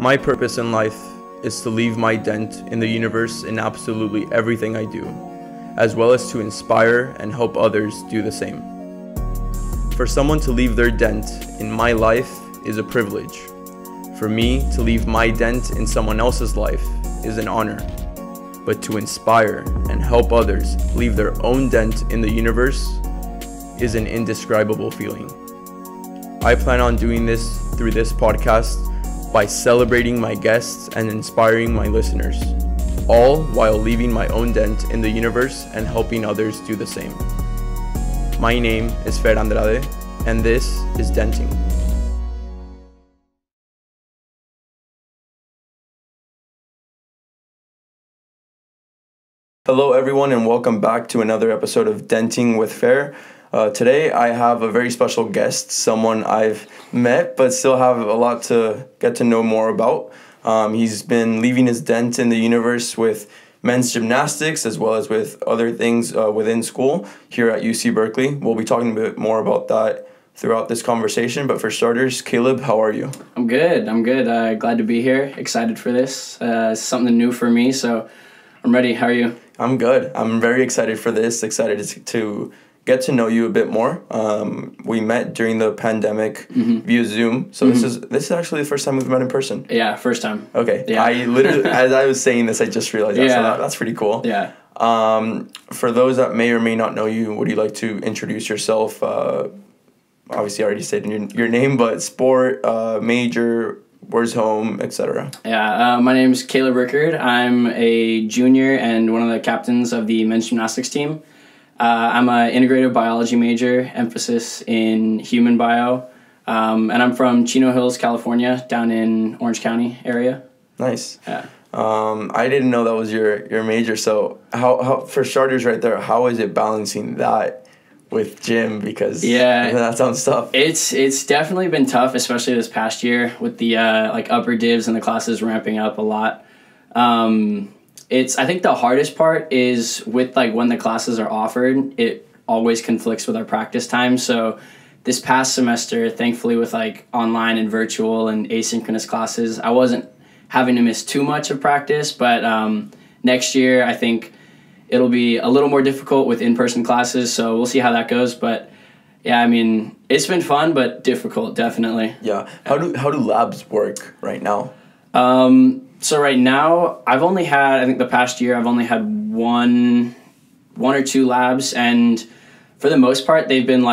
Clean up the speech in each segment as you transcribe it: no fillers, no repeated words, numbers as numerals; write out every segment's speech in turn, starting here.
My purpose in life is to leave my dent in the universe in absolutely everything I do, as well as to inspire and help others do the same. For someone to leave their dent in my life is a privilege. For me to leave my dent in someone else's life is an honor. But to inspire and help others leave their own dent in the universe is an indescribable feeling. I plan on doing this through this podcast by celebrating my guests and inspiring my listeners, all while leaving my own dent in the universe and helping others do the same. My name is Fer Andrade, and this is Denting. Hello everyone, and welcome back to another episode of Denting with Fer. Today I have a very special guest, someone I've met but still have a lot to get to know more about. He's been leaving his dent in the universe with men's gymnastics as well as with other things within school here at UC Berkeley. We'll be talking a bit more about that throughout this conversation, but for starters, Caleb, how are you? I'm good. Glad to be here. Excited for this. It's something new for me, so I'm ready. How are you? I'm good. I'm very excited for this, excited to get to know you a bit more. We met during the pandemic via Zoom, so this is actually the first time we've met in person. Yeah, first time. Okay. Yeah. I literally, as I was saying this, I just realized that, so that's pretty cool. Yeah. For those that may or may not know you, would you like to introduce yourself? Obviously, I already said your name, but sport, major, where's home, etc. Yeah, my name is Caleb Rickard. I'm a junior and one of the captains of the men's gymnastics team. I'm an integrative biology major, emphasis in human bio, and I'm from Chino Hills, California, down in Orange County area. Nice. Yeah. I didn't know that was your major. So how for starters, right there, how is it balancing that with gym? Because that sounds tough. It's definitely been tough, especially this past year with the upper divs and the classes ramping up a lot. I think the hardest part is with when the classes are offered, it always conflicts with our practice time. So this past semester, thankfully with online and virtual and asynchronous classes, I wasn't having to miss too much of practice, but next year I think it'll be a little more difficult with in-person classes, so we'll see how that goes. But yeah, I mean, it's been fun but difficult, definitely. Yeah. How do labs work right now? So right now, I think the past year, I've only had one or two labs, and for the most part, they've been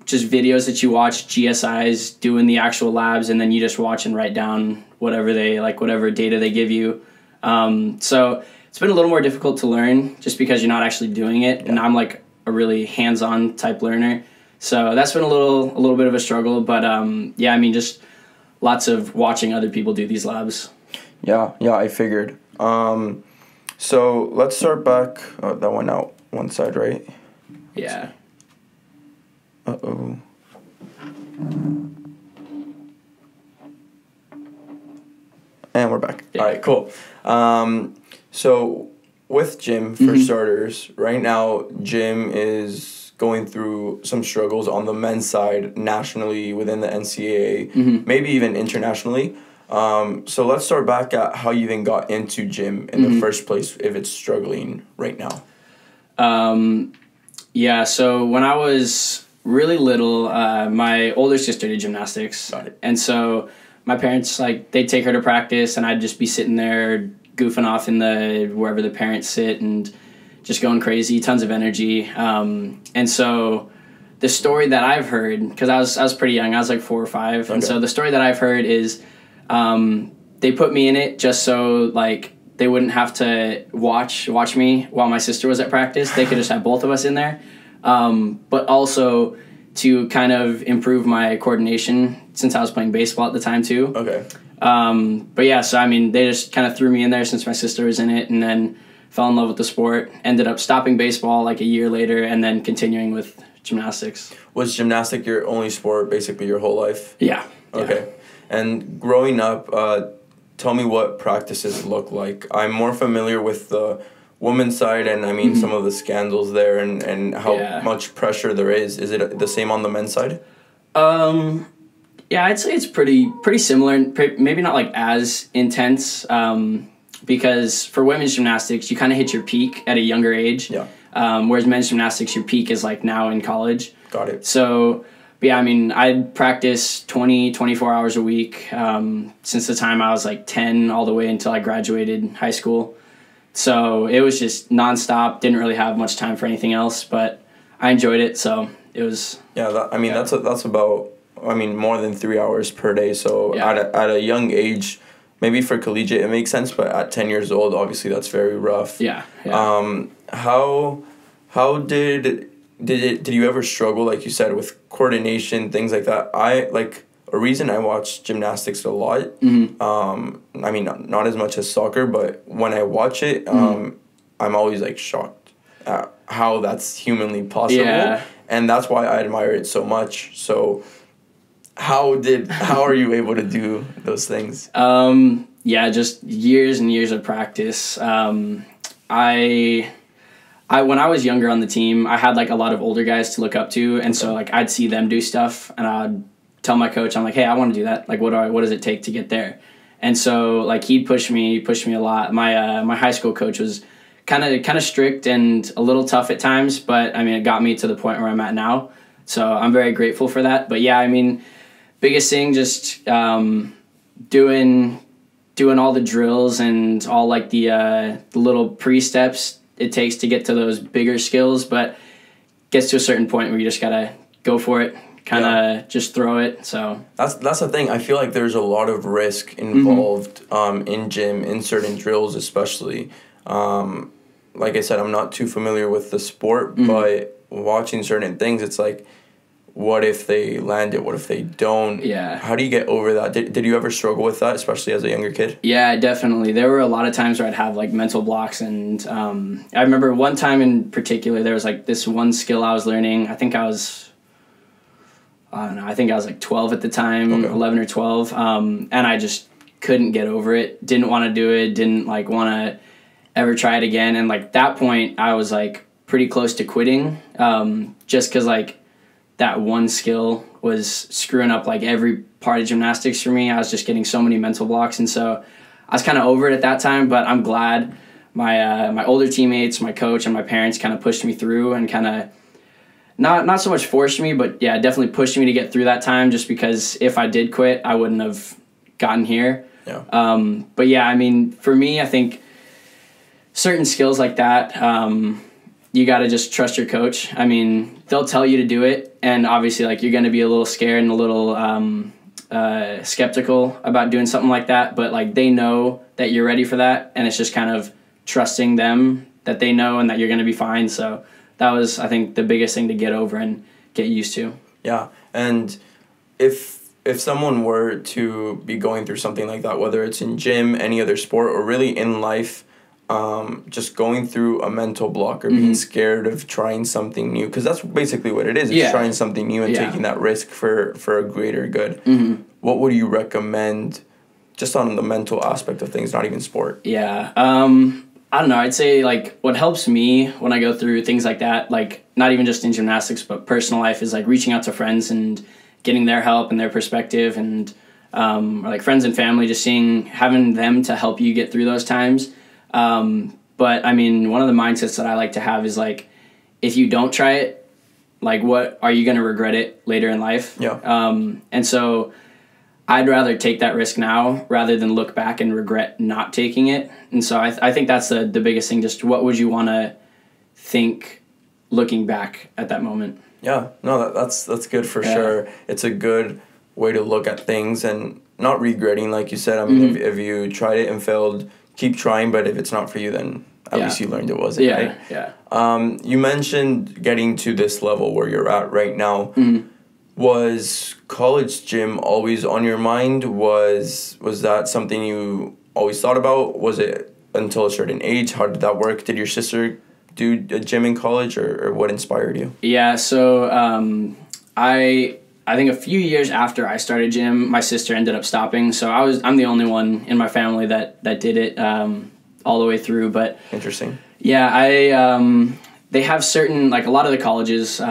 just videos that you watch GSIs doing the actual labs, and then you just watch and write down whatever data they give you. So it's been a little more difficult to learn just because you're not actually doing it, and I'm a really hands-on type learner. So that's been a little bit of a struggle, but yeah, I mean, just lots of watching other people do these labs. Yeah, I figured. So let's start back. Oh, that went out one side, right? Yeah. Uh-oh. And we're back. Yeah. All right, cool. So with gym, for starters, right now, gym is going through some struggles on the men's side nationally within the NCAA, maybe even internationally. So let's start back at how you even got into gym in the first place, if it's struggling right now. Yeah, so when I was really little, my older sister did gymnastics. And so my parents, they'd take her to practice, and I'd just be sitting there goofing off in wherever the parents sit and just going crazy, tons of energy. And so the story that I've heard, because I was pretty young, I was 4 or 5, okay. And so the story that I've heard is they put me in it just so they wouldn't have to watch me while my sister was at practice. They could just have both of us in there, but also to kind of improve my coordination since I was playing baseball at the time too. Okay. But yeah, so I mean, they just kind of threw me in there since my sister was in it, and then fell in love with the sport. Ended up stopping baseball a year later, and then continuing with gymnastics. Was gymnastic your only sport basically your whole life? Yeah. Okay. Yeah. And growing up, tell me what practices look like. I'm more familiar with the women's side, and I mean some of the scandals there and how much pressure there is. Is it the same on the men's side? Yeah, I'd say it's pretty similar, and maybe not like as intense. Because for women's gymnastics, you kind of hit your peak at a younger age. Yeah. Whereas men's gymnastics, your peak is like now in college. Got it. So, but yeah, I mean, I'd practice 20, 24 hours a week since the time I was like 10 all the way until I graduated high school. So it was just nonstop. Didn't really have much time for anything else, but I enjoyed it. So it was. Yeah, that's about, more than 3 hours per day. So at a young age, maybe for collegiate it makes sense, but at 10 years old, obviously that's very rough. Yeah. How did you ever struggle, like you said, with coordination, things like that? A reason I watch gymnastics a lot, not as much as soccer, but when I watch it, I'm always like shocked at how that's humanly possible. Yeah. And that's why I admire it so much. So how are you able to do those things? Just years and years of practice. When I was younger on the team, I had like a lot of older guys to look up to, and so like I'd see them do stuff, and I'd tell my coach, I'm like, hey, I want to do that. Like, what does it take to get there? And so like he'd push me a lot. My high school coach was kind of strict and a little tough at times, but I mean it got me to the point where I'm at now. So I'm very grateful for that. But yeah, I mean, biggest thing just doing all the drills and all like the little pre-steps it takes to get to those bigger skills, but gets to a certain point where you just gotta go for it, kind of just throw it. So that's the thing. I feel like there's a lot of risk involved in gym, in certain drills especially. Like I said, I'm not too familiar with the sport, but watching certain things, it's like, what if they land it? What if they don't? Yeah. How do you get over that? Did you ever struggle with that, especially as a younger kid? Yeah, definitely. There were a lot of times where I'd have like mental blocks, and I remember one time in particular, there was like this one skill I was learning. I think I was like 12 at the time, 11 or 12, and I just couldn't get over it. Didn't want to do it. Didn't like want to ever try it again. And like that point, I was like pretty close to quitting, just because like that one skill was screwing up like every part of gymnastics for me. I was just getting so many mental blocks, and so I was kind of over it at that time. But I'm glad my older teammates, my coach, and my parents kind of pushed me through and kind of not so much forced me, but yeah, definitely pushed me to get through that time. Just because if I did quit, I wouldn't have gotten here. Yeah. But yeah, I mean, for me, I think certain skills like that, you got to just trust your coach. I mean, they'll tell you to do it, and obviously, like, you're going to be a little scared and a little skeptical about doing something like that, but like they know that you're ready for that, and it's just kind of trusting them that they know and that you're going to be fine. So that was, I think, the biggest thing to get over and get used to. Yeah, and if someone were to be going through something like that, whether it's in gym, any other sport, or really in life, just going through a mental block or being scared of trying something new, because that's basically what it is. It's trying something new and taking that risk for a greater good. What would you recommend just on the mental aspect of things, not even sport? Yeah. I don't know. I'd say like what helps me when I go through things like that, like not even just in gymnastics, but personal life, is like reaching out to friends and getting their help and their perspective, and or like friends and family, just having them to help you get through those times. But I mean, one of the mindsets that I like to have is like, if you don't try it, like what are you going to regret it later in life? Yeah. And so I'd rather take that risk now rather than look back and regret not taking it. And so I think that's the biggest thing. Just what would you want to think looking back at that moment? Yeah, no, that's good for sure. It's a good way to look at things and not regretting, like you said. I mean, if you tried it and failed, keep trying, but if it's not for you, then at least you learned it wasn't, right? Yeah. You mentioned getting to this level where you're at right now. Was college gym always on your mind? Was that something you always thought about? Was it until a certain age? How did that work? Did your sister do a gym in college, or what inspired you? Yeah, so I think a few years after I started gym, my sister ended up stopping. So I'm the only one in my family that did it all the way through. But interesting. Yeah, they have certain, like a lot of the colleges,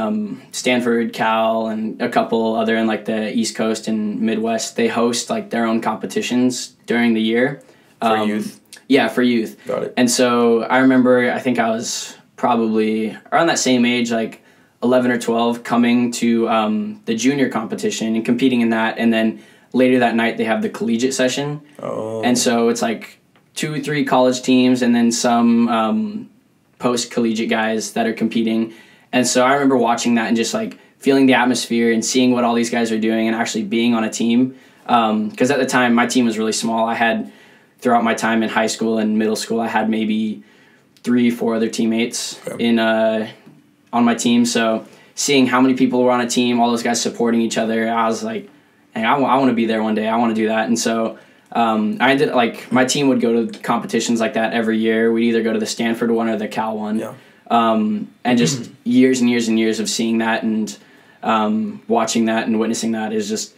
Stanford, Cal, and a couple other in like the East Coast and Midwest, they host like their own competitions during the year. For youth? Yeah, for youth. Got it. And so I remember, I think I was probably around that same age, like 11 or 12, coming to the junior competition and competing in that. And then later that night, they have the collegiate session. Oh. And so it's like 2 or 3 college teams and then some post-collegiate guys that are competing. And so I remember watching that and just like feeling the atmosphere and seeing what all these guys are doing and actually being on a team. Because at the time, my team was really small. I had, throughout my time in high school and middle school, I had maybe 3 or 4 other teammates on my team. So seeing how many people were on a team, all those guys supporting each other, I was like, hey, I want to be there one day. I want to do that. And so I ended, like, my team would go to competitions like that every year. We'd either go to the Stanford one or the Cal one. Yeah. And just years and years and years of seeing that and watching that and witnessing that is just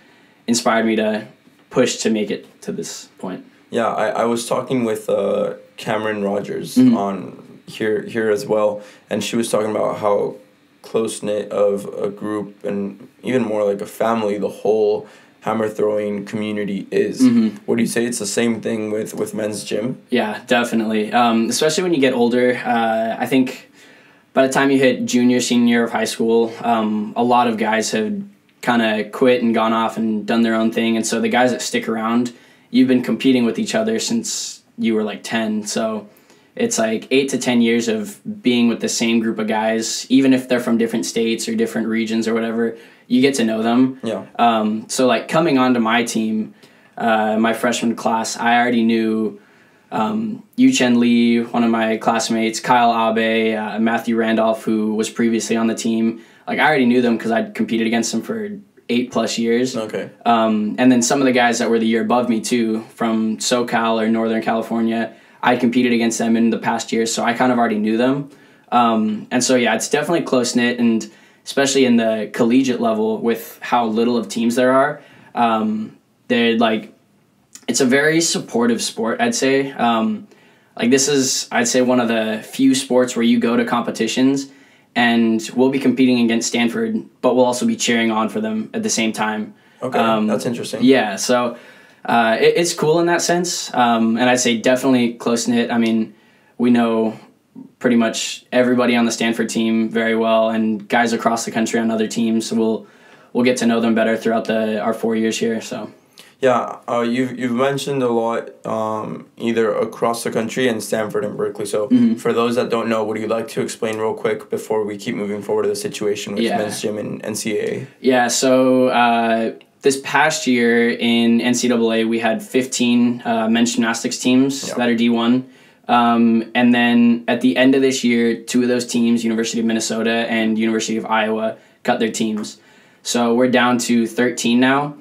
inspired me to push to make it to this point. Yeah, I was talking with Cameron Rogers on here as well, and she was talking about how close-knit of a group and even more like a family the whole hammer throwing community is. Would you say it's the same thing with men's gym? Yeah, definitely. Especially when you get older. I think by the time you hit junior, senior year of high school, a lot of guys have kind of quit and gone off and done their own thing. And so the guys that stick around, you've been competing with each other since you were like 10. So it's like 8 to 10 years of being with the same group of guys, even if they're from different states or different regions or whatever, you get to know them. Yeah. So like coming onto my team, my freshman class, I already knew Yu Chen Lee, one of my classmates, Kyle Abe, Matthew Randolph, who was previously on the team. Like I already knew them because I'd competed against them for 8+ years. Okay. And then some of the guys that were the year above me too, from SoCal or Northern California, I'd competed against them in the past years, so I kind of already knew them. And so yeah, it's definitely close-knit, and especially in the collegiate level with how little of teams there are, they're like, it's a very supportive sport, I'd say. Like this is, I'd say, one of the few sports where you go to competitions and we'll be competing against Stanford, but we'll also be cheering on for them at the same time. Okay, that's interesting. Yeah, so it's cool in that sense. And I'd say definitely close-knit. I mean, we know pretty much everybody on the Stanford team very well, and guys across the country on other teams. So we'll get to know them better throughout our 4 years here. So. Yeah, you've mentioned a lot, either across the country and Stanford and Berkeley. So for those that don't know, would you like to explain real quick before we keep moving forward to the situation with men's gym and NCAA? Yeah, so this past year in NCAA, we had 15 men's gymnastics teams that are D1. And then at the end of this year, 2 of those teams, University of Minnesota and University of Iowa, cut their teams. So we're down to 13 now.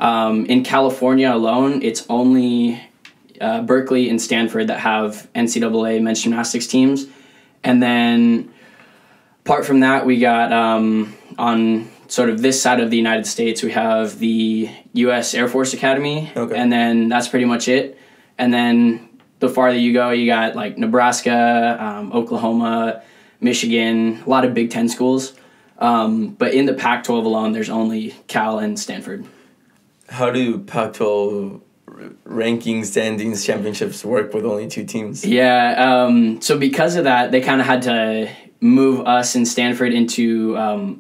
In California alone, it's only Berkeley and Stanford that have NCAA men's gymnastics teams. And then apart from that, we got on sort of this side of the United States, we have the U.S. Air Force Academy. Okay. And then that's pretty much it. And then the farther you go, you got like Nebraska, Oklahoma, Michigan, a lot of Big Ten schools. But in the Pac-12 alone, there's only Cal and Stanford. How do Pac-12 rankings, standings, championships work with only 2 teams? Yeah, so because of that, they kind of had to move us and Stanford into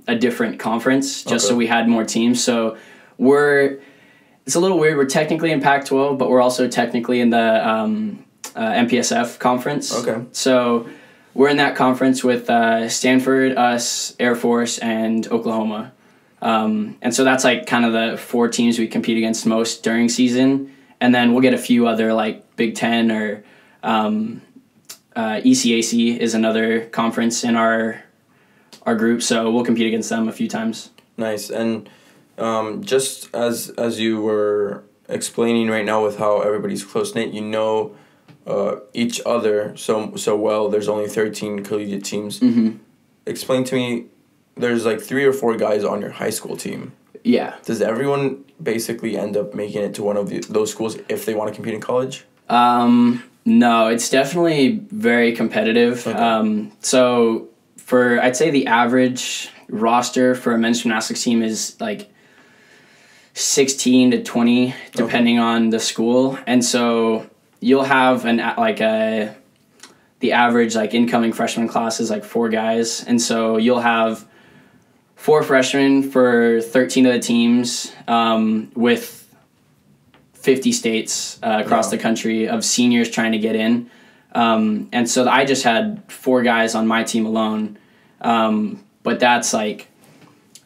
a different conference just so we had more teams. So it's a little weird. We're technically in Pac-12, but we're also technically in the MPSF conference. Okay. So we're in that conference with Stanford, us, Air Force, and Oklahoma. And so that's like kind of the 4 teams we compete against most during season. And then we'll get a few other like Big Ten or ECAC is another conference in our group. So we'll compete against them a few times. Nice. And just as you were explaining right now with how everybody's close-knit, you know each other so well. There's only 13 collegiate teams. Mm-hmm. Explain to me, there's like 3 or 4 guys on your high school team. Yeah. Does everyone basically end up making it to one of those schools if they want to compete in college? No, it's definitely very competitive. Okay. So I'd say the average roster for a men's gymnastics team is like 16 to 20, depending on the school. And so you'll have the average like incoming freshman class is like 4 guys. And so you'll have 4 freshmen for 13 of the teams, with 50 states across the country of seniors trying to get in. And so I just had 4 guys on my team alone. But that's like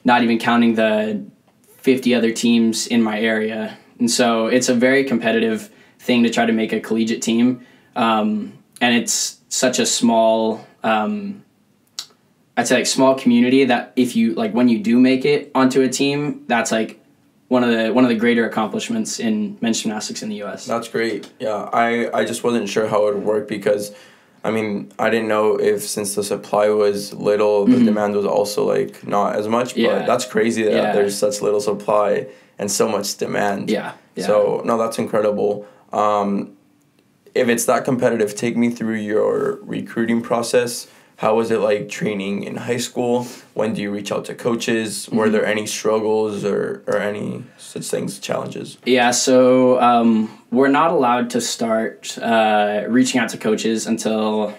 not even counting the 50 other teams in my area. And so it's a very competitive thing to try to make a collegiate team. And it's such a small, I'd say like small community that if you like, when you do make it onto a team, that's like one of the greater accomplishments in men's gymnastics in the US. That's great. Yeah. I just wasn't sure how it would work because I mean, I didn't know if since the supply was little, the demand was also like not as much. But that's crazy that there's such little supply and so much demand. Yeah. So no, that's incredible. If it's that competitive, take me through your recruiting process. How was it like training in high school? When do you reach out to coaches? Were there any struggles or any such things, challenges? Yeah, so we're not allowed to start reaching out to coaches until,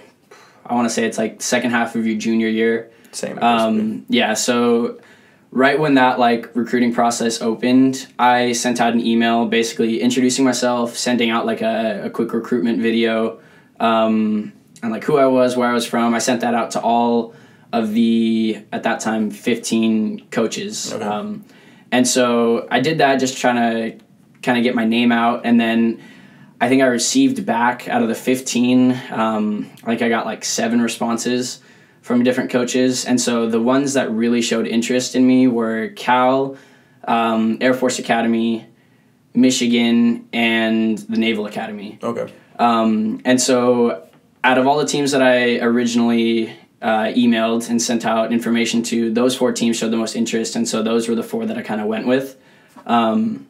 I want to say it's like second half of your junior year. Same. Yeah, so right when that like recruiting process opened, I sent out an email basically introducing myself, sending out like a quick recruitment video, and like who I was, where I was from. I sent that out to all of the, at that time, 15 coaches. Okay. And so I did that just trying to kind of get my name out. And then I think I received back out of the 15, like I got like 7 responses from different coaches. And so the ones that really showed interest in me were Cal, Air Force Academy, Michigan, and the Naval Academy. Okay. And so out of all the teams that I originally emailed and sent out information to, those 4 teams showed the most interest, and so those were the 4 that I kind of went with. And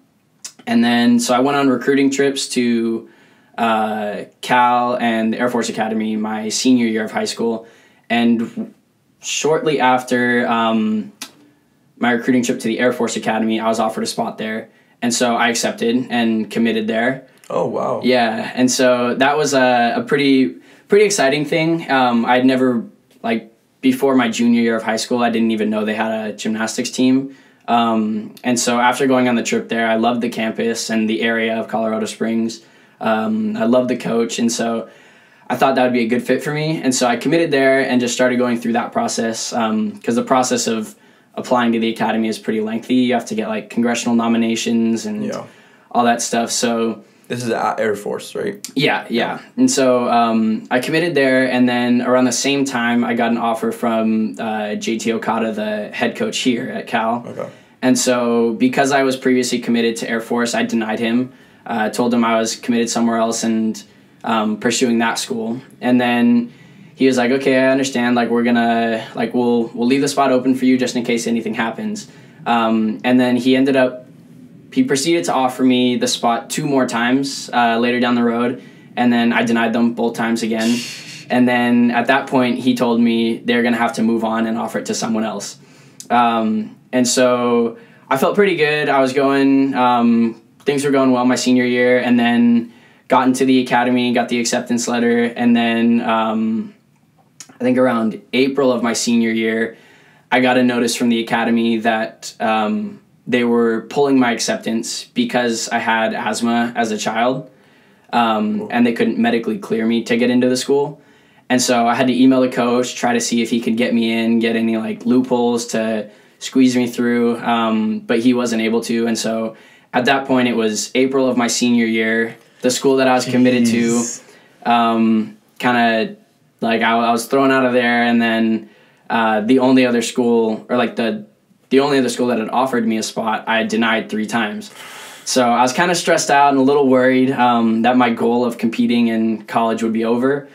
then, so I went on recruiting trips to Cal and the Air Force Academy my senior year of high school, and shortly after my recruiting trip to the Air Force Academy, I was offered a spot there, and so I accepted and committed there. Oh, wow. Yeah, and so that was a pretty exciting thing. I'd never, like, before my junior year of high school, I didn't even know they had a gymnastics team. And so after going on the trip there, I loved the campus and the area of Colorado Springs. I loved the coach, and so I thought that would be a good fit for me. And so I committed there and just started going through that process, because the process of applying to the academy is pretty lengthy. You have to get, like, congressional nominations and all that stuff. So this is at Air Force, right? Yeah. And so I committed there, and then around the same time, I got an offer from JT Okada, the head coach here at Cal. Okay. And so because I was previously committed to Air Force, I denied him. Told him I was committed somewhere else and pursuing that school. And then he was like, okay, I understand. Like, we're gonna, like, we'll leave the spot open for you just in case anything happens. And then he proceeded to offer me the spot 2 more times later down the road, and then I denied them both times again. And then at that point, he told me they're going to have to move on and offer it to someone else. And so I felt pretty good. I was going, things were going well my senior year, and then got into the academy, got the acceptance letter, and then I think around April of my senior year, I got a notice from the academy that they were pulling my acceptance because I had asthma as a child, and they couldn't medically clear me to get into the school. And so I had to email the coach, try to see if he could get me in, get any like loopholes to squeeze me through, but he wasn't able to. And so at that point, it was April of my senior year. The school that I was committed to, kind of like I was thrown out of there, and then the only other school, or like the only other school that had offered me a spot, I had denied 3 times. So I was kind of stressed out and a little worried that my goal of competing in college would be over.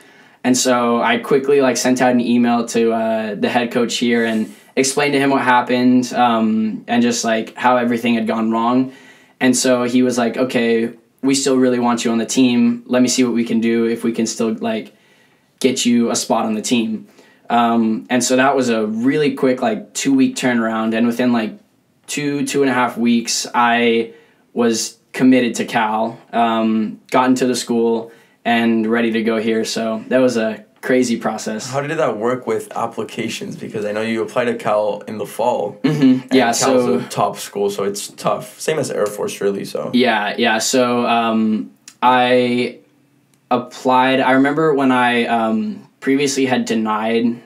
And so I quickly like sent out an email to the head coach here and explained to him what happened, and just like how everything had gone wrong. And so he was like, okay, we still really want you on the team. Let me see what we can do, if we can still like get you a spot on the team. And so that was a really quick, like 2-week turnaround. And within like 2.5 weeks, I was committed to Cal, got into the school and ready to go here. So that was a crazy process. How did that work with applications? Because I know you applied to Cal in the fall. Mm-hmm. Yeah, Cal's a top school, so it's tough. Same as Air Force, really. So yeah. So I applied. I remember when I previously had denied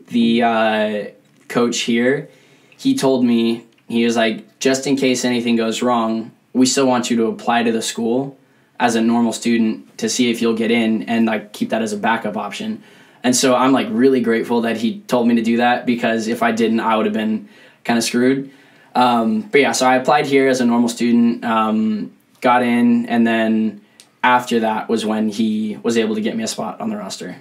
the coach here. He told me, he was like, just in case anything goes wrong, we still want you to apply to the school as a normal student to see if you'll get in, and like keep that as a backup option. And so I'm like really grateful that he told me to do that, because if I didn't, I would have been kind of screwed. But yeah, so I applied here as a normal student, got in, and then after that was when he was able to get me a spot on the roster.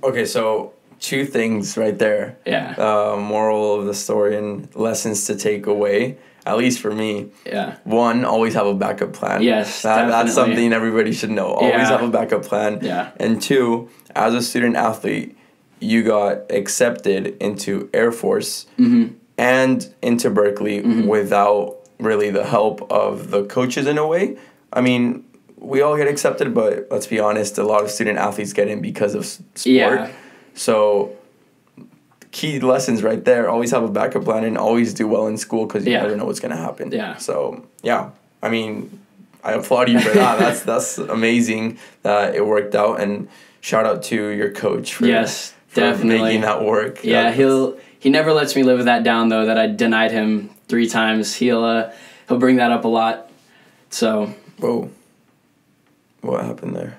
Okay, so 2 things right there. Yeah. Moral of the story and lessons to take away. At least for me. Yeah. 1, always have a backup plan. Yes, that's something everybody should know. Always have a backup plan. Yeah. And 2, as a student athlete, you got accepted into Air Force and into Berkeley without really the help of the coaches in a way. I mean, we all get accepted, but let's be honest, a lot of student athletes get in because of sport. Yeah. So key lessons right there. Always have a backup plan and always do well in school, because you never know what's going to happen. Yeah. So, yeah. I mean, I applaud you for that. That's amazing that it worked out. And shout out to your coach for, definitely making that work. Yeah, he never lets me live that down, though, that I denied him 3 times. He'll bring that up a lot. So. Whoa. What happened there?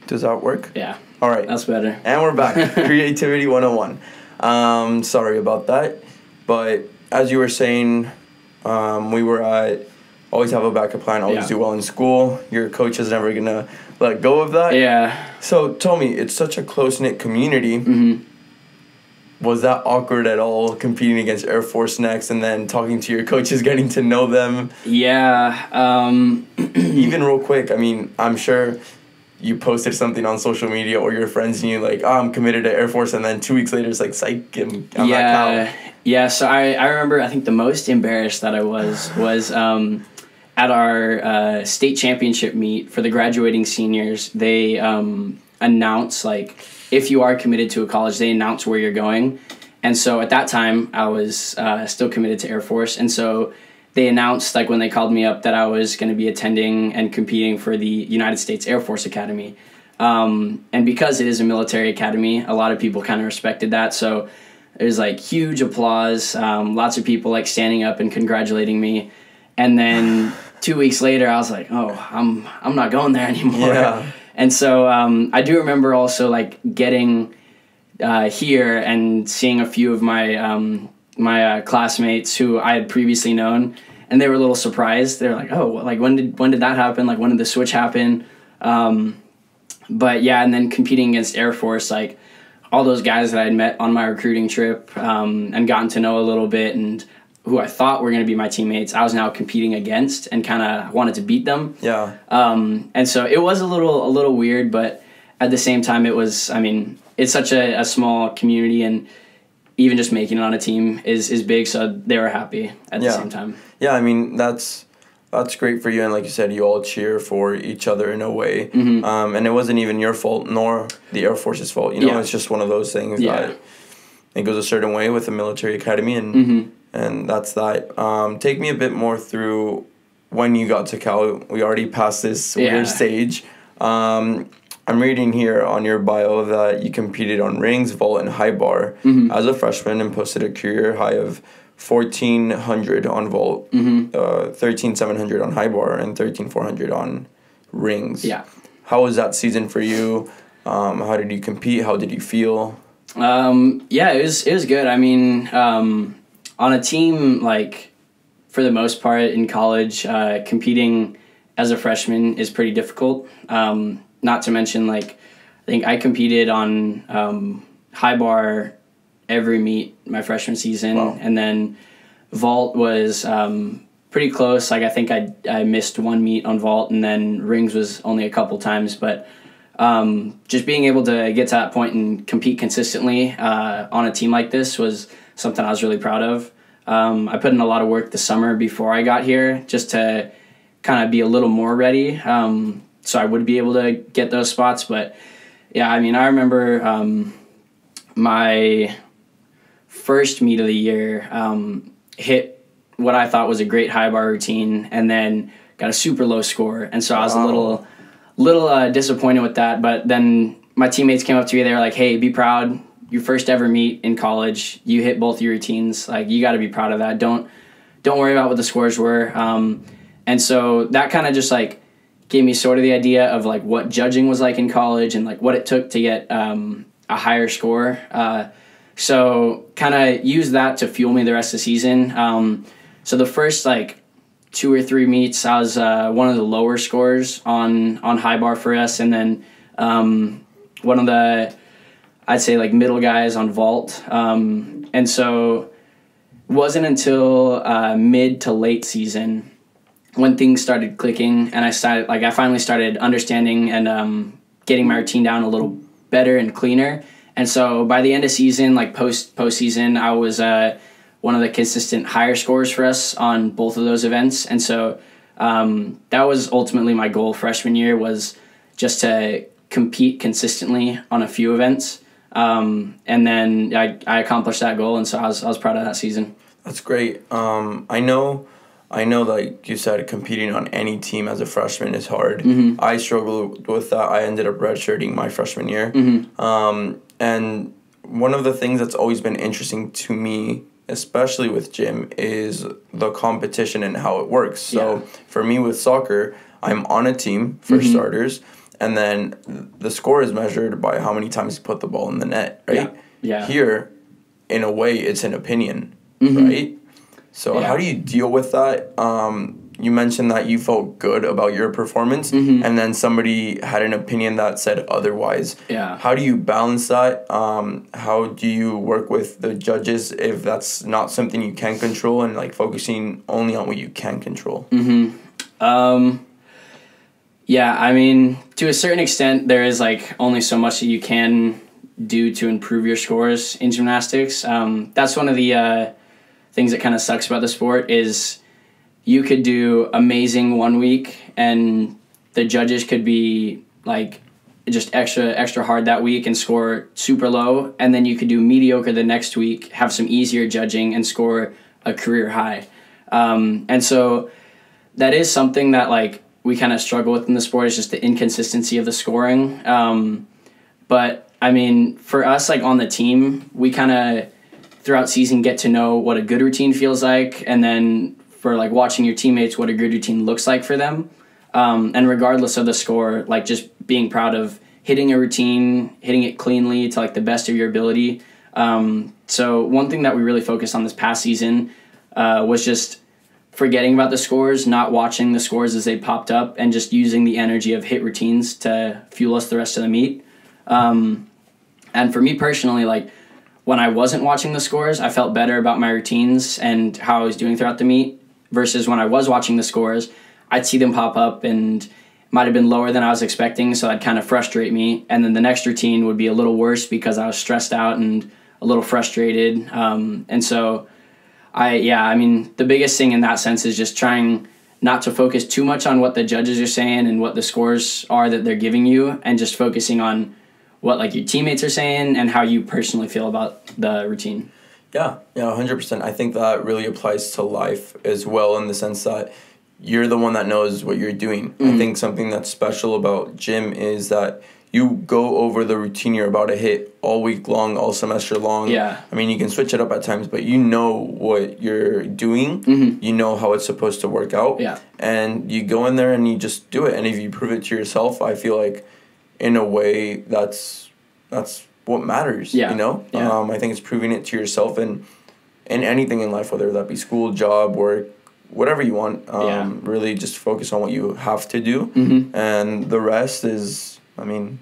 Does that work? Yeah. All right. That's better. And we're back. Creativity 101. Sorry about that. But as you were saying, we were at always have a backup plan, always do well in school. Your coach is never going to let go of that. Yeah. So tell me, it's such a close-knit community. Was that awkward at all, competing against Air Force next and then talking to your coaches, getting to know them? Yeah. Even real quick, I mean, I'm sure you posted something on social media or your friends and you like, I'm committed to Air Force, and then 2 weeks later it's like, psych, I'm at Cal. Yeah, so I remember, I think the most embarrassed that I was at our state championship meet for the graduating seniors. They announce, like, if you are committed to a college, they announce where you're going. And so at that time, I was still committed to Air Force. And so they announced, like, when they called me up, that I was going to be attending and competing for the United States Air Force Academy. And because it is a military academy, a lot of people kind of respected that. So it was, like, huge applause, lots of people, like, standing up and congratulating me. And then 2 weeks later, I was like, oh, I'm not going there anymore. Yeah. And so I do remember also, like, getting here and seeing a few of my my classmates who I had previously known, and they were a little surprised. They were like, "Oh, like when did that happen? Like, when did the switch happen?" But yeah, and then competing against Air Force, like all those guys that I'd met on my recruiting trip and gotten to know a little bit, and who I thought were going to be my teammates, I was now competing against and kind of wanted to beat them. Yeah. And so it was a little weird, but at the same time, it was. I mean, it's such a small community, and even just making it on a team is big, so they were happy at the same time. Yeah, I mean, that's great for you, and like you said, you all cheer for each other in a way. And it wasn't even your fault, nor the Air Force's fault. You know, it's just one of those things that it goes a certain way with the military academy, and that's that. Take me a bit more through when you got to Cal. We already passed this weird stage. I'm reading here on your bio that you competed on rings, vault, and high bar as a freshman and posted a career high of 1,400 on vault, 13,700 on high bar, and 13,400 on rings. Yeah. How was that season for you? How did you compete? How did you feel? Yeah, it was good. I mean, on a team, like, for the most part in college, competing as a freshman is pretty difficult. Not to mention, like, I think I competed on high bar every meet my freshman season. Wow. And then vault was pretty close. Like, I think I missed one meet on vault, and then rings was only a couple times. But just being able to get to that point and compete consistently on a team like this was something I was really proud of. I put in a lot of work the summer before I got here just to kind of be a little more ready, so I would be able to get those spots. But yeah, I mean, I remember my first meet of the year hit what I thought was a great high bar routine, and then got a super low score, and so I was a little disappointed with that. But then my teammates came up to me, they were like, "Hey, be proud, your first ever meet in college, you hit both your routines, like you got to be proud of that, don't worry about what the scores were." And so that kind of just like gave me sort of the idea of like what judging was like in college and like what it took to get a higher score. So kind of use that to fuel me the rest of the season. So the first like 2 or 3 meets, I was one of the lower scorers on high bar for us, and then one of the, I'd say like middle guys on vault. And so it wasn't until mid to late season when things started clicking, and I finally started understanding and getting my routine down a little better and cleaner. And so by the end of season, like postseason, I was one of the consistent higher scores for us on both of those events. And so that was ultimately my goal freshman year, was just to compete consistently on a few events. And then I accomplished that goal, and so I was proud of that season. That's great. I know like you said, competing on any team as a freshman is hard. Mm-hmm. I struggled with that. I ended up redshirting my freshman year. Mm-hmm. And one of the things that's always been interesting to me, especially with gym, is the competition and how it works. So for me with soccer, I'm on a team for mm-hmm. starters, and then the score is measured by how many times you put the ball in the net, right? Yeah. Here, in a way, it's an opinion, mm-hmm. right? So how do you deal with that? You mentioned that you felt good about your performance, mm-hmm. and then somebody had an opinion that said otherwise. Yeah. How do you balance that? How do you work with the judges if that's not something you can control, and like focusing only on what you can control? Mm-hmm. Yeah, I mean, to a certain extent, there is like only so much that you can do to improve your scores in gymnastics. That's one of the things that kind of sucks about the sport, is you could do amazing one week and the judges could be like just extra hard that week and score super low, and then you could do mediocre the next week, have some easier judging, and score a career high. And so that is something that like we kind of struggle with in the sport, is just the inconsistency of the scoring. But I mean, for us, like on the team, we kind of throughout season get to know what a good routine feels like, and then for like watching your teammates, what a good routine looks like for them. And regardless of the score, like just being proud of hitting a routine, hitting it cleanly to like the best of your ability. So one thing that we really focused on this past season was just forgetting about the scores, not watching the scores as they popped up, and just using the energy of hit routines to fuel us the rest of the meet. And for me personally, like when I wasn't watching the scores, I felt better about my routines and how I was doing throughout the meet, versus when I was watching the scores, I'd see them pop up and might have been lower than I was expecting, so that'd kind of frustrate me. And then the next routine would be a little worse because I was stressed out and a little frustrated. And so I mean, the biggest thing in that sense is just trying not to focus too much on what the judges are saying and what the scores are that they're giving you, and just focusing on what like your teammates are saying and how you personally feel about the routine. Yeah, 100%. I think that really applies to life as well, in the sense that you're the one that knows what you're doing. I think something that's special about gym is that you go over the routine you're about to hit all week long, all semester long. Yeah. I mean, you can switch it up at times, but you know what you're doing. You know how it's supposed to work out. Yeah. And you go in there and you just do it. And if you prove it to yourself, I feel like in a way that's what matters, you know? Yeah. I think it's proving it to yourself and in anything in life, whether that be school, job, work, whatever you want. Really just focus on what you have to do. And the rest is, I mean,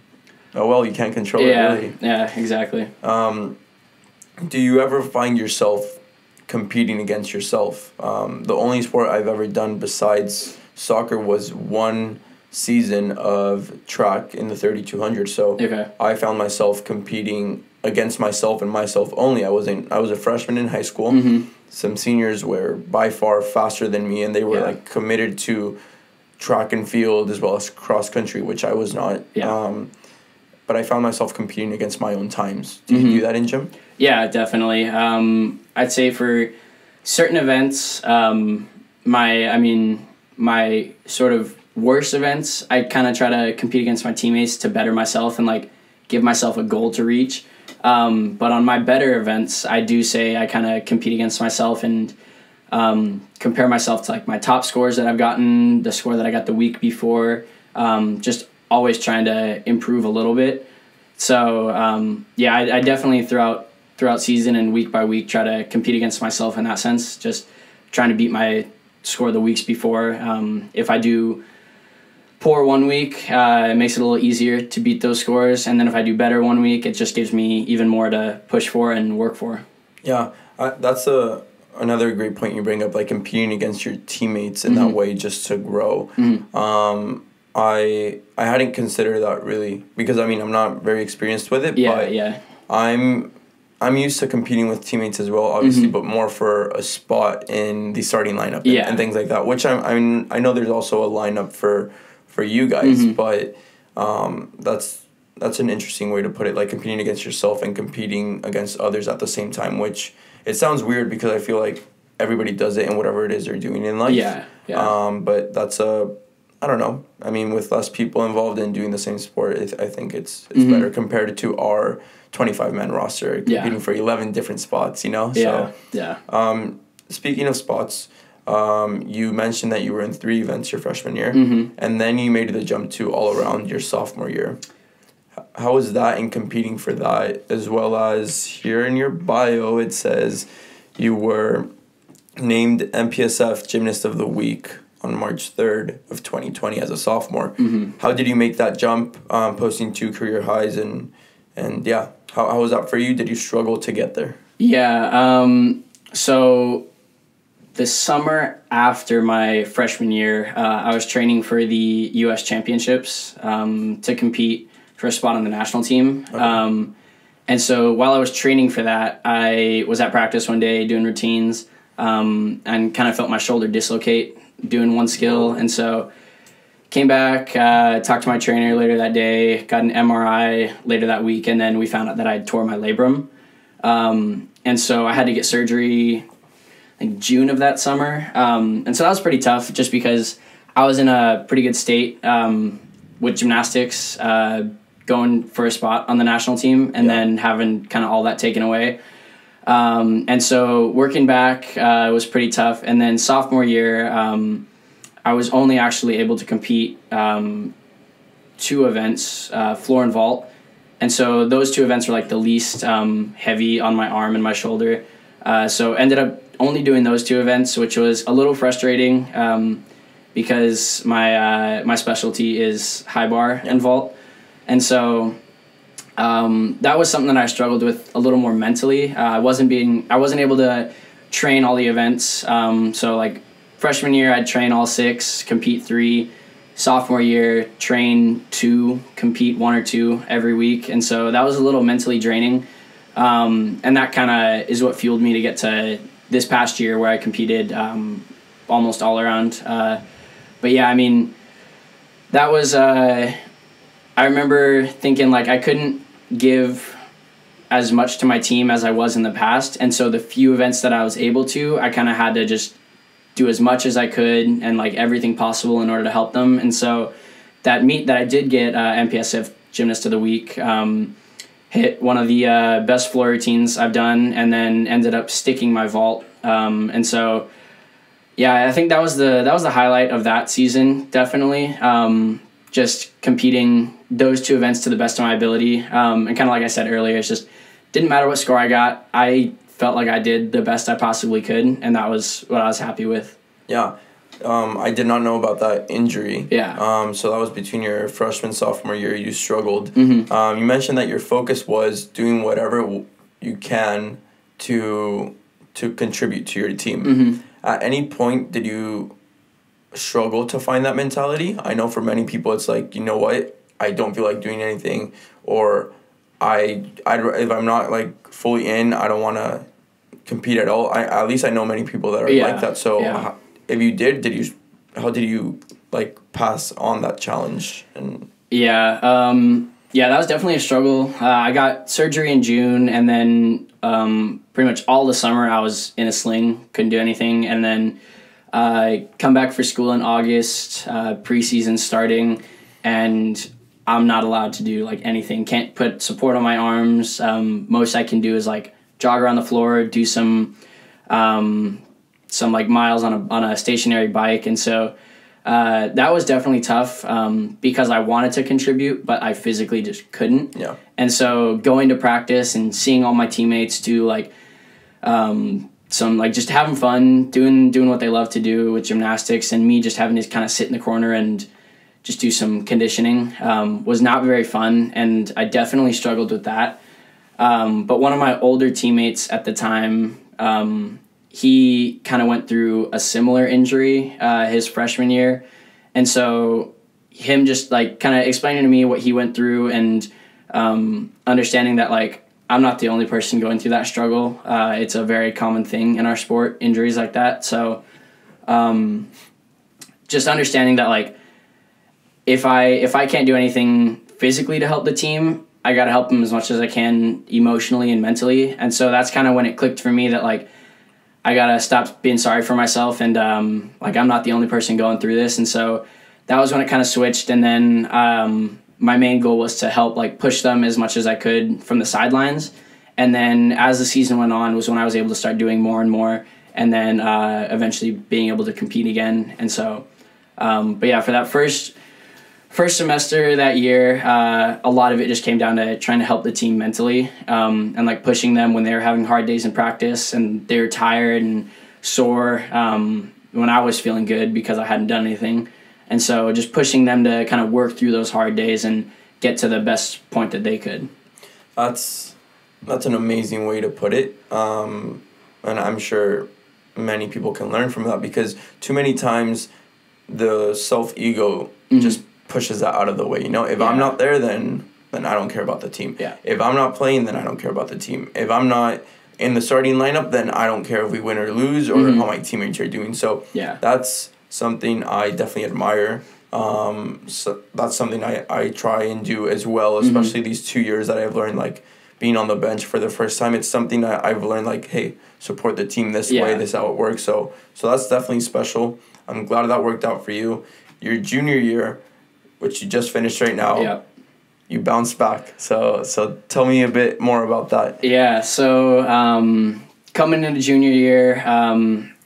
you can't control it, really. Yeah, exactly. Do you ever find yourself competing against yourself? The only sport I've ever done besides soccer was one season of track in the 3200. So I found myself competing against myself and myself only. I was a freshman in high school. Some seniors were by far faster than me, and they were like committed to track and field as well as cross country, which I was not. But I found myself competing against my own times. Do you do that in gym? Yeah, definitely. I'd say for certain events, my sort of worst events, I kind of try to compete against my teammates to better myself and like give myself a goal to reach. But on my better events, I do say I kind of compete against myself and compare myself to like my top scores that I've gotten, the score that I got the week before, just always trying to improve a little bit. So I definitely throughout season and week by week try to compete against myself in that sense, just trying to beat my score the weeks before. If I do poor one week, it makes it a little easier to beat those scores, and then if I do better one week, it just gives me even more to push for and work for. Yeah, that's another great point you bring up, like competing against your teammates in that way just to grow. I hadn't considered that really, because I mean I'm not very experienced with it, but I'm used to competing with teammates as well, obviously, but more for a spot in the starting lineup and things like that, which I know there's also a lineup for you guys, but that's an interesting way to put it, like competing against yourself and competing against others at the same time, which it sounds weird because I feel like everybody does it in whatever it is they're doing in life. But that's I don't know. I mean, with less people involved in doing the same sport, I think it's better compared to our 25-man roster competing for 11 different spots, you know? Speaking of spots, you mentioned that you were in 3 events your freshman year, and then you made the jump to all-around your sophomore year. How was that in competing for that, as well as here in your bio it says you were named MPSF Gymnast of the Week on March 3rd of 2020 as a sophomore. How did you make that jump, posting 2 career highs, and how was that for you? Did you struggle to get there? So the summer after my freshman year, I was training for the U.S. Championships to compete for a spot on the national team. And so while I was training for that, I was at practice one day doing routines and kind of felt my shoulder dislocate doing one skill. And so came back, talked to my trainer later that day, got an MRI later that week, and then we found out that I tore my labrum. And so I had to get surgery in June of that summer. And so that was pretty tough just because I was in a pretty good state with gymnastics, going for a spot on the national team, and then having kind of all that taken away. And so working back was pretty tough. And then sophomore year, I was only actually able to compete 2 events, floor and vault. And so those 2 events were like the least heavy on my arm and my shoulder. So ended up only doing those 2 events, which was a little frustrating because my specialty is high bar and vault. And so that was something that I struggled with a little more mentally. I wasn't able to train all the events. So like freshman year, I'd train all 6, compete 3. Sophomore year, train 2, compete 1 or 2 every week. And so that was a little mentally draining. And that kind of is what fueled me to get to this past year where I competed almost all around. But yeah, I mean, that was, I remember thinking like I couldn't give as much to my team as I was in the past. And so the few events that I was able to, I kind of had to just do as much as I could and like everything possible in order to help them. And so that meet that I did get MPSF Gymnast of the Week, hit one of the best floor routines I've done, and then ended up sticking my vault. And so, yeah, I think that was the highlight of that season, definitely. Just competing those 2 events to the best of my ability. And kind of like I said earlier, it's just didn't matter what score I got. I felt like I did the best I possibly could, and that was what I was happy with. Yeah. I did not know about that injury. Yeah. So that was between your freshman, sophomore year. You struggled. You mentioned that your focus was doing whatever you can to contribute to your team. At any point, did you struggle to find that mentality. I know for many people it's like, you know what, I don't feel like doing anything, or if I'm not like fully in, I don't want to compete at all. At least I know many people that are like that. So if you how did you like pass on that challenge? And that was definitely a struggle. I got surgery in June, and then pretty much all the summer I was in a sling, couldn't do anything, and then I come back for school in August, preseason starting, and I'm not allowed to do like anything. Can't put support on my arms. Most I can do is like jog around the floor, do some like miles on a stationary bike, and so that was definitely tough because I wanted to contribute, but I physically just couldn't. Yeah. And so going to practice and seeing all my teammates do like some like just having fun, doing what they love to do with gymnastics, and me just having to kind of sit in the corner and just do some conditioning was not very fun, and I definitely struggled with that. But one of my older teammates at the time, he kind of went through a similar injury his freshman year, and so him just like kind of explaining to me what he went through, and understanding that like I'm not the only person going through that struggle. It's a very common thing in our sport, injuries like that. So just understanding that like if I can't do anything physically to help the team, I got to help them as much as I can emotionally and mentally. And so that's kind of when it clicked for me that like I got to stop being sorry for myself, and like I'm not the only person going through this. And so that was when it kind of switched. And then my main goal was to help like push them as much as I could from the sidelines. And then as the season went on was when I was able to start doing more and more, and then eventually being able to compete again. And so, but yeah, for that first semester that year, a lot of it just came down to trying to help the team mentally, and like pushing them when they were having hard days in practice and they were tired and sore, when I was feeling good because I hadn't done anything. And so just pushing them to kind of work through those hard days and get to the best point that they could. That's an amazing way to put it. And I'm sure many people can learn from that, because too many times the self-ego just pushes that out of the way. You know, if I'm not there, then I don't care about the team. Yeah. If I'm not playing, then I don't care about the team. If I'm not in the starting lineup, then I don't care if we win or lose, or how my teammates are doing. So that's something I definitely admire. So that's something I try and do as well, especially these 2 years that I've learned, like being on the bench for the first time. It's something that I've learned, like, hey, support the team this way, this is how it works. So that's definitely special. I'm glad that worked out for you. Your junior year, which you just finished right now, you bounced back. So tell me a bit more about that. Yeah, so coming into junior year,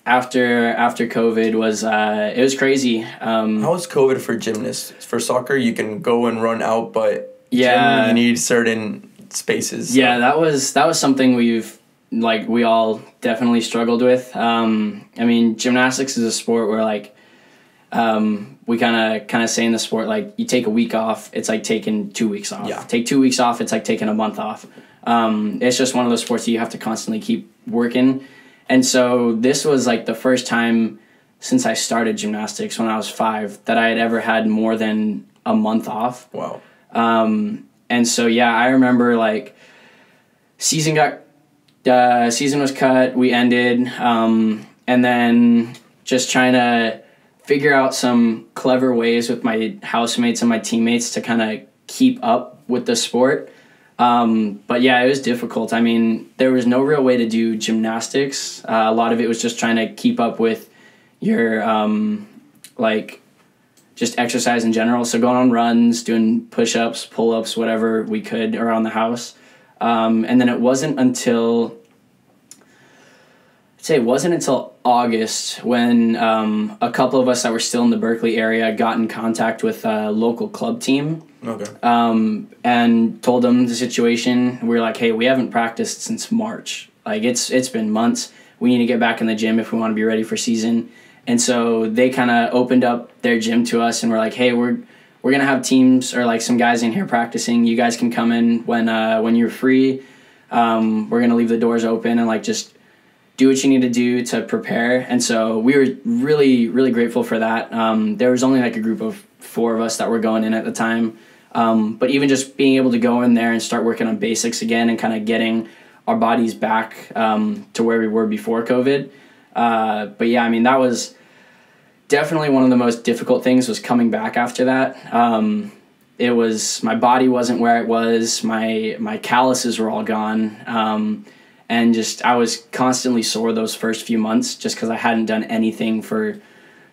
after COVID was it was crazy. How was COVID for gymnasts? For soccer, you can go and run out, but gym, you need certain spaces. So. Yeah, that was something we all definitely struggled with. I mean, gymnastics is a sport where like we kind of say in the sport, like you take a week off, it's like taking 2 weeks off. Yeah. Take 2 weeks off, it's like taking a month off. It's just one of those sports that you have to constantly keep working. And so this was like the first time since I started gymnastics when I was 5 that I had ever had more than a month off. Wow. And so, I remember like season was cut, we ended, and then just trying to figure out some clever ways with my housemates and my teammates to kind of keep up with the sport. But it was difficult. I mean, there was no real way to do gymnastics. A lot of it was just trying to keep up with your, just exercise in general. So going on runs, doing push-ups, pull-ups, whatever we could around the house. And then it wasn't until August when a couple of us that were still in the Berkeley area got in contact with a local club team. Okay. And told them the situation. We were like, hey, we haven't practiced since March. Like it's been months. We need to get back in the gym if we want to be ready for season. And so they kind of opened up their gym to us and we're like, hey, we're going to have teams or like some guys in here practicing. You guys can come in when you're free. We're going to leave the doors open and like just do what you need to do to prepare. And so we were really, really grateful for that. There was only like a group of 4 of us that were going in at the time. But even just being able to go in there and start working on basics again and kind of getting our bodies back to where we were before COVID. But yeah, I mean, that was definitely one of the most difficult things, was coming back after that. It was, my body wasn't where it was. My calluses were all gone. And just, I was constantly sore those first few months just because I hadn't done anything for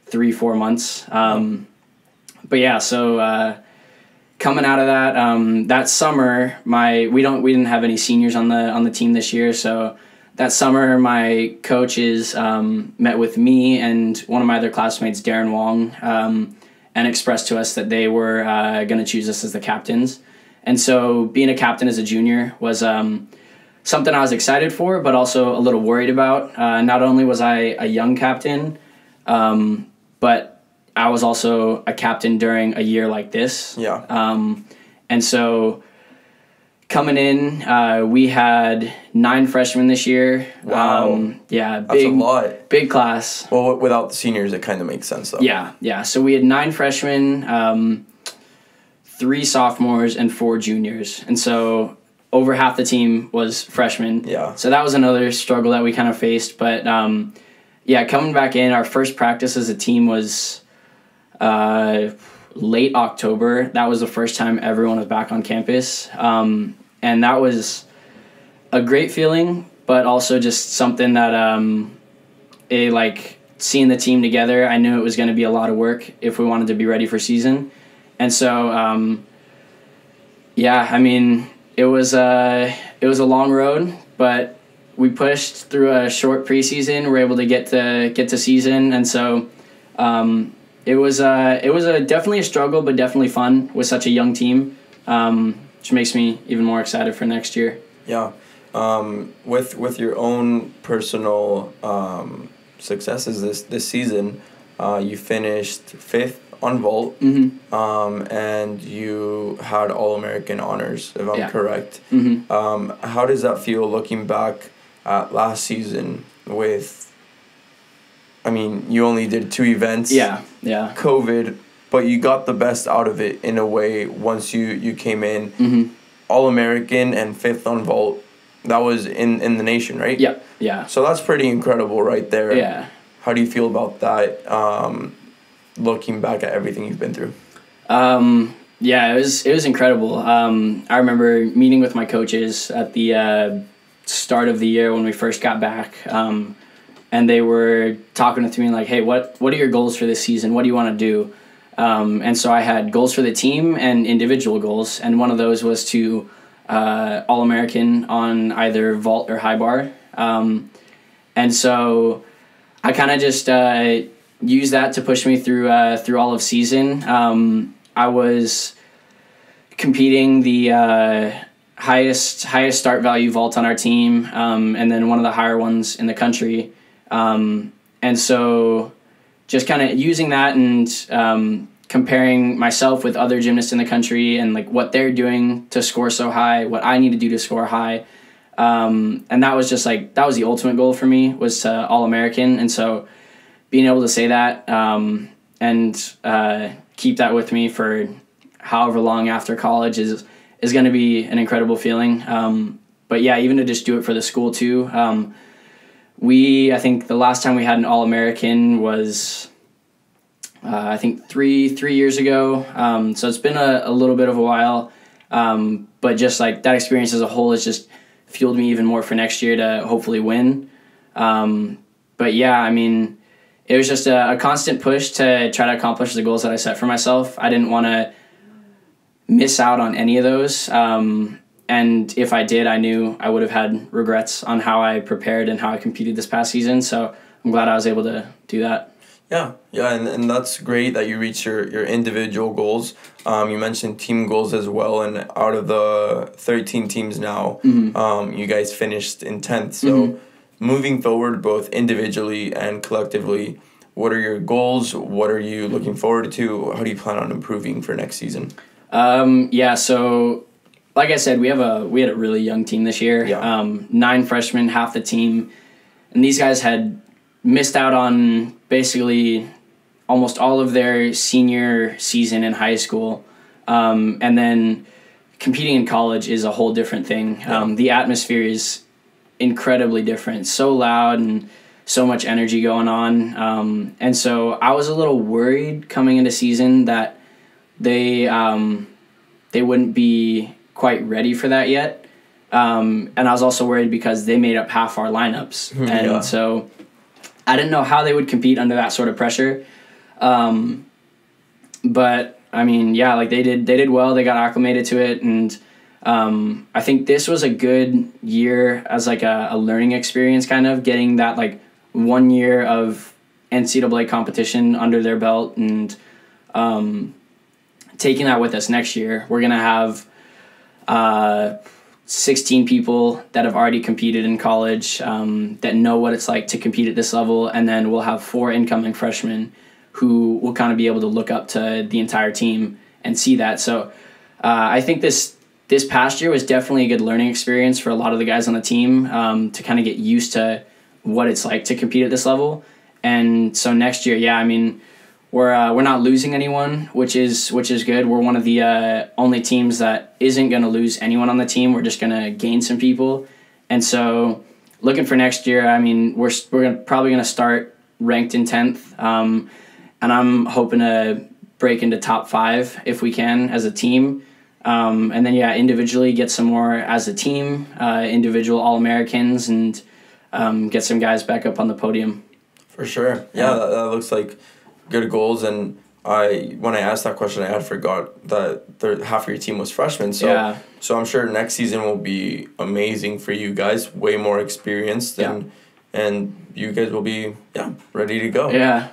3-4 months. But yeah, so coming out of that, that summer, we didn't have any seniors on the team this year. So that summer, my coaches met with me and one of my other classmates, Darren Wong, and expressed to us that they were going to choose us as the captains. And so being a captain as a junior was something I was excited for, but also a little worried about. Not only was I a young captain, but I was also a captain during a year like this. Yeah. And so coming in, we had 9 freshmen this year. Wow. Yeah, That's a lot. Big class. Well, without the seniors, it kind of makes sense, though. Yeah. So we had 9 freshmen, 3 sophomores, and 4 juniors. And so over half the team was freshmen. Yeah. So that was another struggle that we kind of faced. But yeah, coming back in, our first practice as a team was late October. That was the first time everyone was back on campus. And that was a great feeling, but also just something that seeing the team together, I knew it was going to be a lot of work if we wanted to be ready for season. And so, yeah, I mean, it was a long road, but we pushed through a short preseason. We were able to get to season, and so it was definitely a struggle, but definitely fun with such a young team, which makes me even more excited for next year. Yeah, with your own personal successes this season, you finished 5th on vault, and you had All-American honors, if I'm correct. How does that feel looking back at last season with, I mean, you only did 2 events. Yeah. COVID, but you got the best out of it in a way once you came in. All-American and 5th on vault. That was in the nation, right? Yeah. So that's pretty incredible right there. Yeah. How do you feel about that, looking back at everything you've been through? Yeah, it was incredible. I remember meeting with my coaches at the start of the year when we first got back, and they were talking with me like, hey, what are your goals for this season? What do you want to do? And so I had goals for the team and individual goals, and one of those was to All-American on either vault or high bar. And so I kind of just used that to push me through all of season. I was competing the highest start value vault on our team, and then one of the higher ones in the country. And so just kind of using that and comparing myself with other gymnasts in the country and like what they're doing to score so high, what I need to do to score high. And that was just like, that was the ultimate goal for me, was to All-American. And so being able to say that and keep that with me for however long after college is going to be an incredible feeling. But yeah, even to just do it for the school too. I think the last time we had an All-American was, I think 3 years ago. So it's been a little bit of a while. But just like that experience as a whole has just fueled me even more for next year to hopefully win. But yeah, I mean, it was just a constant push to try to accomplish the goals that I set for myself. I didn't want to miss out on any of those. And if I did, I knew I would have had regrets on how I prepared and how I competed this past season. So I'm glad I was able to do that. Yeah, and that's great that you reached your individual goals. You mentioned team goals as well, and out of the 13 teams now, you guys finished in 10th. So moving forward, both individually and collectively, what are your goals? What are you looking forward to? How do you plan on improving for next season? Yeah, so like I said, we had a really young team this year. 9 freshmen, half the team. And these guys had missed out on basically almost all of their senior season in high school. And then competing in college is a whole different thing. The atmosphere is incredibly different, so loud and so much energy going on. And so I was a little worried coming into season that they wouldn't be quite ready for that yet. And I was also worried because they made up half our lineups. And so I didn't know how they would compete under that sort of pressure. But I mean, yeah, like they did well. They got acclimated to it. And I think this was a good year as like a learning experience, kind of getting that like 1 year of NCAA competition under their belt and taking that with us next year. We're going to have 16 people that have already competed in college that know what it's like to compete at this level. And then we'll have 4 incoming freshmen who will kind of be able to look up to the entire team and see that. So I think this past year was definitely a good learning experience for a lot of the guys on the team to kind of get used to what it's like to compete at this level. And so next year, yeah, I mean, we're not losing anyone, which is good. We're one of the only teams that isn't going to lose anyone on the team. We're just going to gain some people. And so looking for next year, I mean, we're probably going to start ranked in 10th. And I'm hoping to break into top 5 if we can as a team. And then, yeah, individually get some more as a team, individual All-Americans, and get some guys back up on the podium. For sure. Yeah, that looks like good goals. And when I asked that question, I had forgot that half of your team was freshmen. So I'm sure next season will be amazing for you guys, way more experienced. And you guys will be, ready to go. Yeah.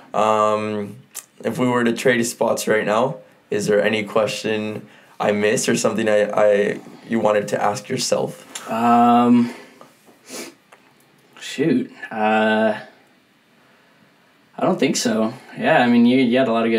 If we were to trade spots right now, is there any question I missed or something you wanted to ask yourself? Shoot. I don't think so. Yeah, I mean, you had a lot of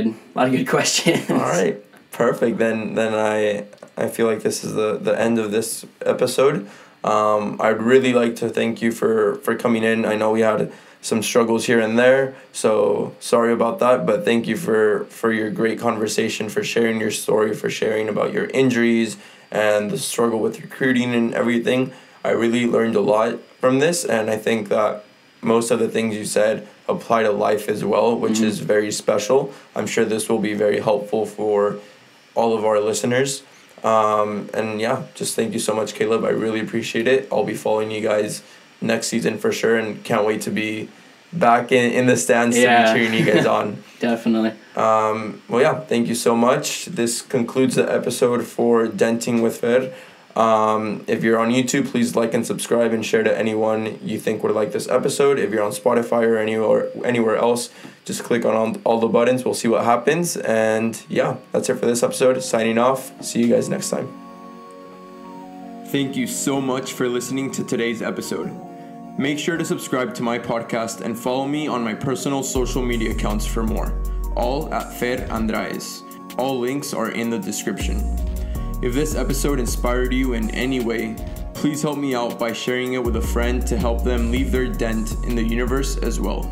good questions. All right, perfect. Then I feel like this is the end of this episode. I'd really like to thank you for coming in. I know we had some struggles here and there, so sorry about that, but thank you for your great conversation, for sharing your story, for sharing about your injuries and the struggle with recruiting and everything. I really learned a lot from this, and I think that most of the things you said apply to life as well, which is very special. I'm sure this will be very helpful for all of our listeners. And yeah, just thank you so much, Caleb. I really appreciate it. I'll be following you guys next season for sure, and can't wait to be back in the stands to be cheering you guys on. Definitely. Well, yeah, thank you so much. This concludes the episode for Denting with Fer. If you're on YouTube, please like and subscribe and share to anyone you think would like this episode. If you're on Spotify or anywhere else, just click on all the buttons. We'll see what happens. And yeah, that's it for this episode. Signing off. See you guys next time. Thank you so much for listening to today's episode. Make sure to subscribe to my podcast and follow me on my personal social media accounts for more. All at Fer Andraes. All links are in the description. If this episode inspired you in any way, please help me out by sharing it with a friend to help them leave their dent in the universe as well.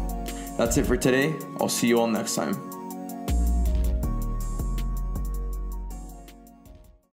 That's it for today. I'll see you all next time.